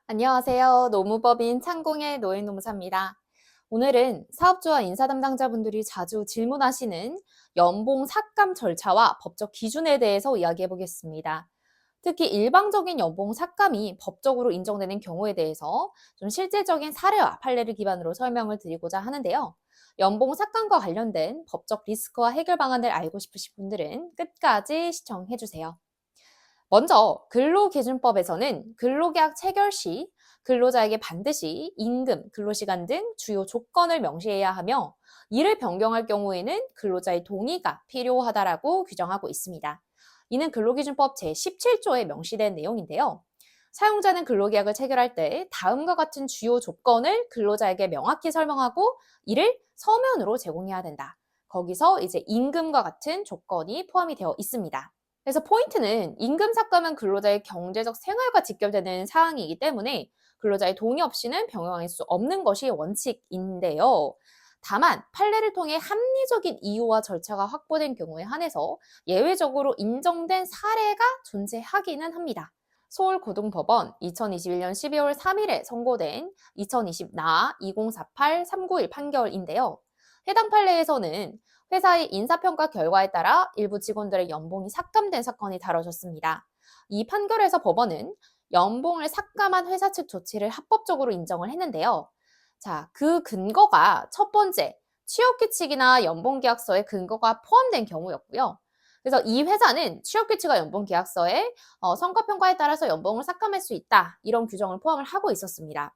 안녕하세요. 노무법인 창공의 노인노무사입니다. 오늘은 사업주와 인사 담당자분들이 자주 질문하시는 연봉 삭감 절차와 법적 기준에 대해서 이야기해 보겠습니다. 특히 일방적인 연봉 삭감이 법적으로 인정되는 경우에 대해서 좀 실제적인 사례와 판례를 기반으로 설명을 드리고자 하는데요. 연봉 삭감과 관련된 법적 리스크와 해결 방안을 알고 싶으신 분들은 끝까지 시청해 주세요. 먼저 근로기준법에서는 근로계약 체결 시 근로자에게 반드시 임금, 근로시간 등 주요 조건을 명시해야 하며 이를 변경할 경우에는 근로자의 동의가 필요하다라고 규정하고 있습니다. 이는 근로기준법 제17조에 명시된 내용인데요. 사용자는 근로계약을 체결할 때 다음과 같은 주요 조건을 근로자에게 명확히 설명하고 이를 서면으로 제공해야 된다. 거기서 이제 임금과 같은 조건이 포함이 되어 있습니다. 그래서 포인트는 임금 삭감은 근로자의 경제적 생활과 직결되는 사항이기 때문에 근로자의 동의 없이는 병행할 수 없는 것이 원칙인데요. 다만 판례를 통해 합리적인 이유와 절차가 확보된 경우에 한해서 예외적으로 인정된 사례가 존재하기는 합니다. 서울고등법원 2021년 12월 3일에 선고된 2020나 2048-391 판결인데요. 해당 판례에서는 회사의 인사평가 결과에 따라 일부 직원들의 연봉이 삭감된 사건이 다뤄졌습니다. 이 판결에서 법원은 연봉을 삭감한 회사 측 조치를 합법적으로 인정을 했는데요. 자, 그 근거가 첫 번째, 취업규칙이나 연봉계약서에 근거가 포함된 경우였고요. 그래서 이 회사는 취업규칙과 연봉계약서에 성과평가에 따라서 연봉을 삭감할 수 있다. 이런 규정을 포함을 하고 있었습니다.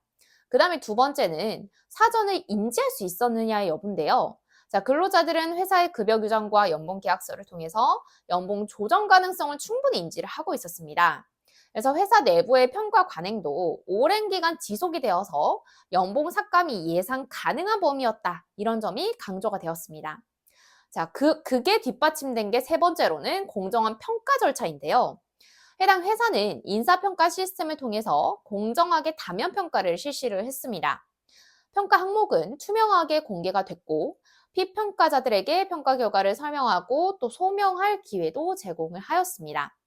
그 다음에 두 번째는 사전에 인지할 수 있었느냐의 여부인데요. 자, 근로자들은 회사의 급여 규정과 연봉 계약서를 통해서 연봉 조정 가능성을 충분히 인지를 하고 있었습니다. 그래서 회사 내부의 평가 관행도 오랜 기간 지속이 되어서 연봉 삭감이 예상 가능한 범위였다. 이런 점이 강조가 되었습니다. 자, 그게 뒷받침된 게 세 번째로는 공정한 평가 절차인데요. 해당 회사는 인사평가 시스템을 통해서 공정하게 다면 평가를 실시를 했습니다. 평가 항목은 투명하게 공개가 됐고 피평가자들에게 평가 결과를 설명하고 또 소명할 기회도 제공을 하였습니다.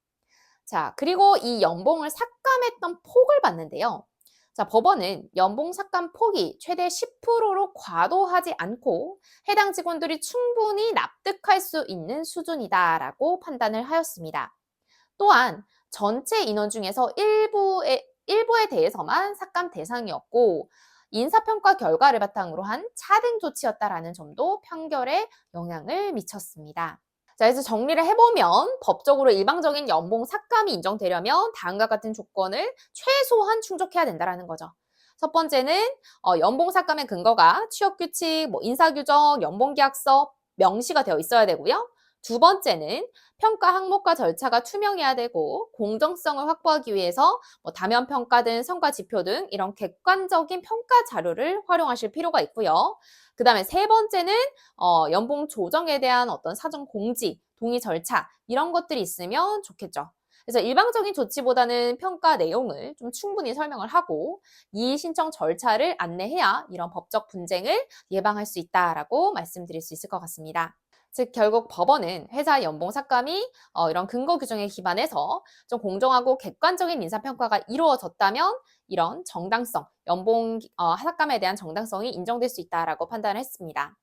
자, 그리고 이 연봉을 삭감했던 폭을 봤는데요. 자, 법원은 연봉 삭감 폭이 최대 10%로 과도하지 않고 해당 직원들이 충분히 납득할 수 있는 수준이다라고 판단을 하였습니다. 또한 전체 인원 중에서 일부에 대해서만 삭감 대상이었고 인사평가 결과를 바탕으로 한 차등 조치였다라는 점도 판결에 영향을 미쳤습니다. 자, 그래서 정리를 해보면 법적으로 일방적인 연봉 삭감이 인정되려면 다음과 같은 조건을 최소한 충족해야 된다는 거죠. 첫 번째는 연봉 삭감의 근거가 취업규칙, 인사규정, 연봉계약서 명시가 되어 있어야 되고요. 두 번째는 평가 항목과 절차가 투명해야 되고 공정성을 확보하기 위해서 다면 평가 등 성과 지표 등 이런 객관적인 평가 자료를 활용하실 필요가 있고요. 그 다음에 세 번째는 연봉 조정에 대한 어떤 사전 공지, 동의 절차 이런 것들이 있으면 좋겠죠. 그래서 일방적인 조치보다는 평가 내용을 좀 충분히 설명을 하고 이의 신청 절차를 안내해야 이런 법적 분쟁을 예방할 수 있다라고 말씀드릴 수 있을 것 같습니다. 즉 결국 법원은 회사 연봉 삭감이 이런 근거 규정에 기반해서 좀 공정하고 객관적인 인사평가가 이루어졌다면 이런 정당성, 연봉 삭감에 대한 정당성이 인정될 수 있다라고 판단을 했습니다.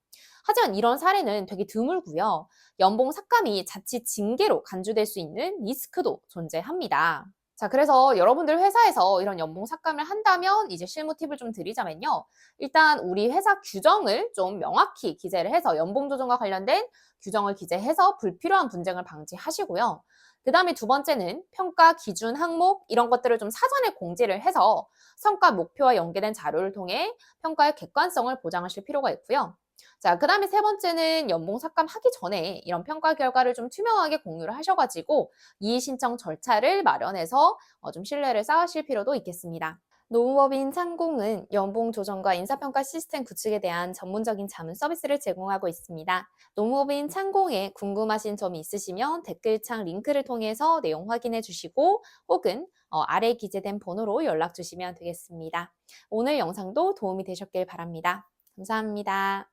하지만 이런 사례는 되게 드물고요. 연봉 삭감이 자칫 징계로 간주될 수 있는 리스크도 존재합니다. 자, 그래서 여러분들 회사에서 이런 연봉 삭감을 한다면 이제 실무 팁을 좀 드리자면요. 일단 우리 회사 규정을 좀 명확히 기재를 해서 연봉 조정과 관련된 규정을 기재해서 불필요한 분쟁을 방지하시고요. 그 다음에 두 번째는 평가 기준 항목 이런 것들을 좀 사전에 공지를 해서 성과 목표와 연계된 자료를 통해 평가의 객관성을 보장하실 필요가 있고요. 자, 그 다음에 세 번째는 연봉 삭감하기 전에 이런 평가 결과를 좀 투명하게 공유를 하셔가지고 이의 신청 절차를 마련해서 좀 신뢰를 쌓으실 필요도 있겠습니다. 노무법인 창공은 연봉 조정과 인사평가 시스템 구축에 대한 전문적인 자문 서비스를 제공하고 있습니다. 노무법인 창공에 궁금하신 점이 있으시면 댓글창 링크를 통해서 내용 확인해 주시고 혹은 아래 기재된 번호로 연락 주시면 되겠습니다. 오늘 영상도 도움이 되셨길 바랍니다. 감사합니다.